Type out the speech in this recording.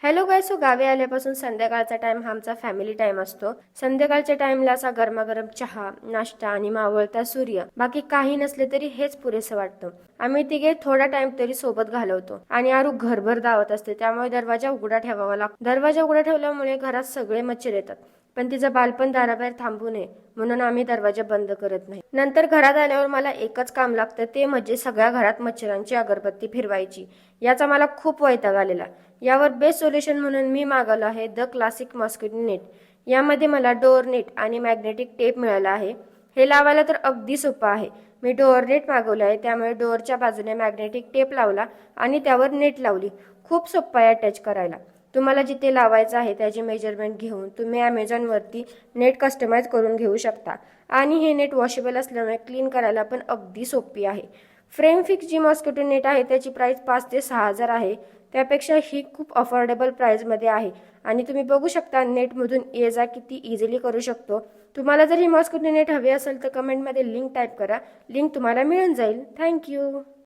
Hello गाय. So गावी आल्यापासून संध्याकाळचा टाइम हा आमचा फॅमिली टाइम असतो. संध्याकाळच्या टाइमला असा गरमागरम चहा, नाश्ता आणि मावळता सूर्य, बाकी काही नसले तरी हेच पुरेसं वाटतं. आम्ही तिघे थोडा टाइम तरी सोबत घालवतो आणि आरू घरभर दावत असते, त्यामुळे दरवाजा उघडा ठेवावा लागतो. दरवाजा उघडा ठेवल्यामुळे घरात सगळे मच्छर येतात, पण तिचं बालपण दाराबाहेर थांबू नये म्हणून आम्ही दरवाजा बंद करत नाही. नंतर घरात आल्यावर मला एकच काम लागतं, ते म्हणजे सगळ्या घरात मच्छरांची अगरबत्ती फिरवायची. याचा मला खूप वैताग आलेला. यावर बेस्ट सोल्युशन म्हणून मी मागवलं आहे द क्लासिक मॉस्किटो नेट. यामध्ये मला डोअर नेट आणि मॅग्नेटिक टेप मिळाला आहे. हे लावायला तर अगदी सोपं आहे. मी डोअर नेट मागवलं आहे, त्यामुळे डोअरच्या बाजूने मॅग्नेटिक टेप लावला आणि त्यावर नेट लावली. खूप सोपं आहे अटॅच करायला. तुम्हाला जिथे लावायचं आहे त्याची मेजरमेंट घेऊन तुम्ही ॲमेझॉनवरती नेट कस्टमाइज करून घेऊ शकता. आणि हे नेट वॉशेबल असल्यामुळे क्लीन करायला पण अगदी सोपी आहे. फ्रेम फिक्स जी मॉस्किटो नेट आहे त्याची प्राइस 5 ते 6,000 आहे. त्यापेक्षा ही खूप अफोर्डेबल प्राइसमध्ये आहे आणि तुम्ही बघू शकता नेटमधून ये जा किती इझिली करू शकतो. तुम्हाला जर ही मॉस्किटो नेट हवी असेल तर कमेंटमध्ये लिंक टाईप करा. लिंक तुम्हाला मिळून जाईल. थँक्यू.